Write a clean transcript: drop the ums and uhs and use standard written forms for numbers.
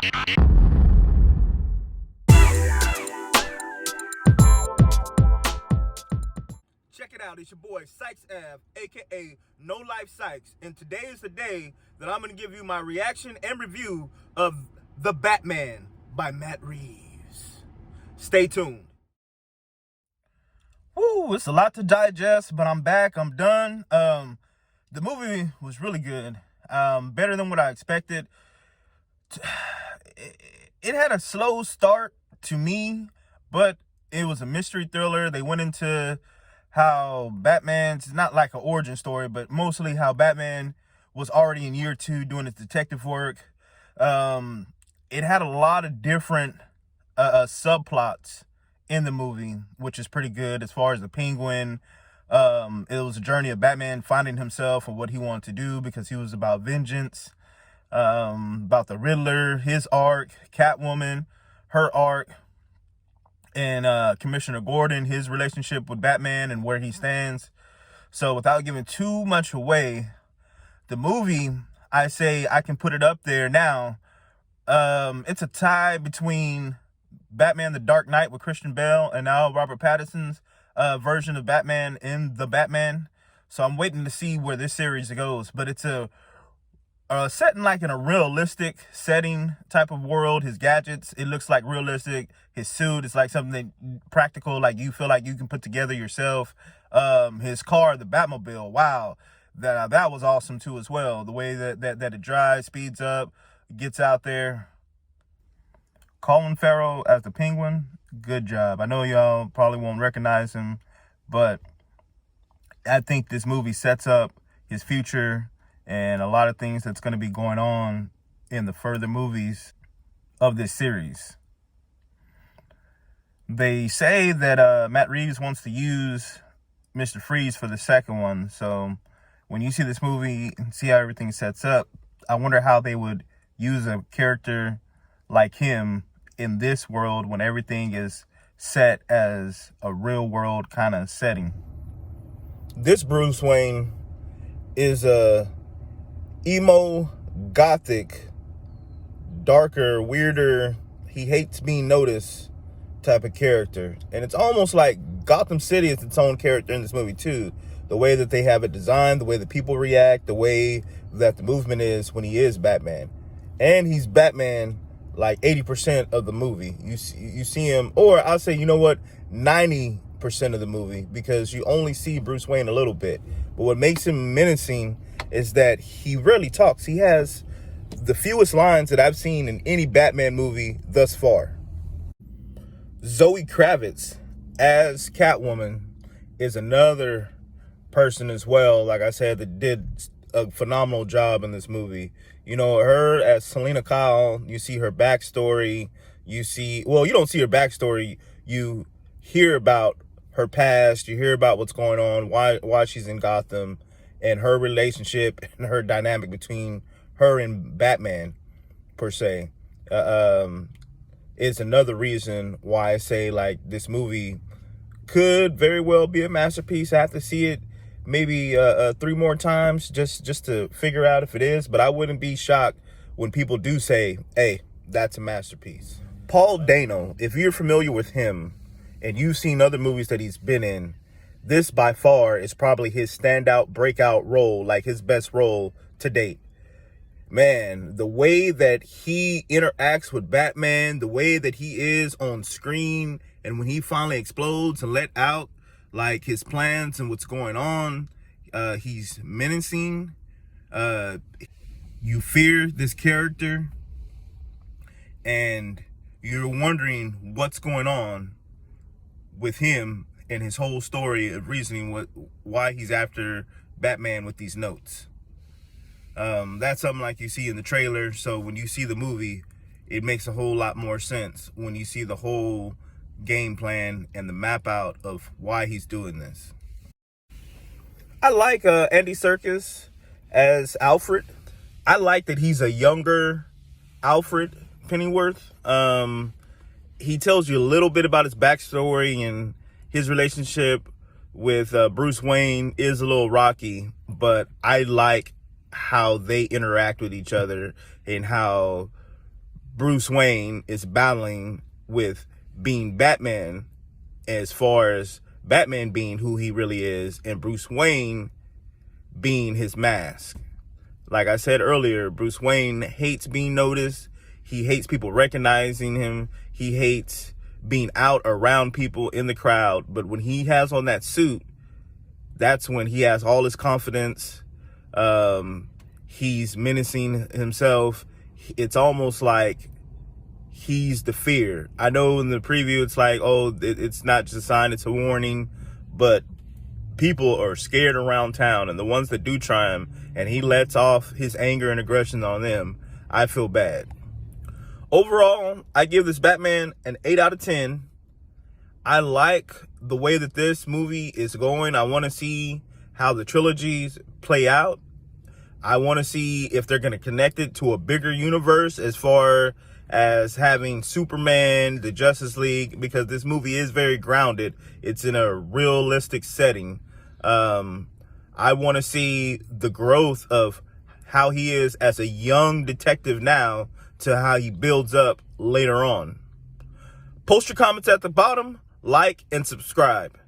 Check it out, it's your boy Sykes Ave, aka No Life Sykes, and today is the day that I'm going to give you my reaction and review of The Batman by Matt Reeves. Stay tuned. Woo, it's a lot to digest, but I'm back, I'm done. The movie was really good, better than what I expected. It had a slow start to me, but it was a mystery thriller. They went into how Batman's not like an origin story, but mostly how Batman was already in year 2 doing his detective work. It had a lot of different subplots in the movie, which is pretty good. As far as the Penguin, it was a journey of Batman finding himself and what he wanted to do, because he was about vengeance, about the Riddler, his arc, Catwoman, her arc, and Commissioner Gordon, his relationship with Batman and where he stands. So without giving too much away, the movie, I say I can put it up there now. It's a tie between Batman The Dark Knight with Christian Bale and now Robert Pattinson's version of Batman in The Batman. So I'm waiting to see where this series goes. But it's a setting like in a realistic setting type of world. His gadgets, it looks like realistic. His suit is like something practical, like you feel like you can put together yourself. His car, the Batmobile, wow, that was awesome too as well. The way that it drives, speeds up, gets out there. Colin Farrell as the Penguin, good job. I know y'all probably won't recognize him, but I think this movie sets up his future and a lot of things that's going to be going on in the further movies of this series. They say that Matt Reeves wants to use Mr. Freeze for the second one. So when you see this movie and see how everything sets up, I wonder how they would use a character like him in this world when everything is set as a real world kind of setting. This Bruce Wayne is a emo, gothic, darker, weirder, he hates being noticed type of character. And it's almost like Gotham City is its own character in this movie too. The way that they have it designed, the way that people react, the way that the movement is when he is Batman. And he's Batman like 80% of the movie. You see him, or I'll say, you know what, 90% of the movie, because you only see Bruce Wayne a little bit. But what makes him menacing is that he rarely talks. He has the fewest lines that I've seen in any Batman movie thus far. Zoe Kravitz as Catwoman is another person as well, like I said, that did a phenomenal job in this movie. You know, her as Selena Kyle, you see her backstory. You don't see her backstory. You hear about her past. You hear about what's going on, why she's in Gotham, and her relationship and her dynamic between her and Batman, per se, is another reason why I say, like, this movie could very well be a masterpiece. I have to see it maybe 3 more times just to figure out if it is, but I wouldn't be shocked when people do say, hey, that's a masterpiece. Paul Dano, if you're familiar with him and you've seen other movies that he's been in, this by far is probably his standout breakout role, like his best role to date. Man, the way that he interacts with Batman, the way that he is on screen, and when he finally explodes and let out like his plans and what's going on, he's menacing. You fear this character, and you're wondering what's going on with him and his whole story of reasoning why he's after Batman with these notes. That's something like you see in the trailer. So when you see the movie, it makes a whole lot more sense when you see the whole game plan and the map out of why he's doing this. I like Andy Serkis as Alfred. I like that he's a younger Alfred Pennyworth. He tells you a little bit about his backstory, and his relationship with Bruce Wayne is a little rocky, but I like how they interact with each other and how Bruce Wayne is battling with being Batman, as far as Batman being who he really is and Bruce Wayne being his mask. Like I said earlier, Bruce Wayne hates being noticed. He hates people recognizing him. He hates being out around people in the crowd. But when he has on that suit, that's when he has all his confidence. He's menacing himself. It's almost like he's the fear. I know in the preview it's like, oh, it's not just a sign, it's a warning. But people are scared around town, and the ones that do try him, and he lets off his anger and aggression on them, I feel bad. Overall, I give this Batman an 8 out of 10. I like the way that this movie is going. I want to see how the trilogies play out. I want to see if they're going to connect it to a bigger universe as far as having Superman, the Justice League, because this movie is very grounded. It's in a realistic setting. I want to see the growth of how he is as a young detective now to how he builds up later on. Post your comments at the bottom, like, and subscribe.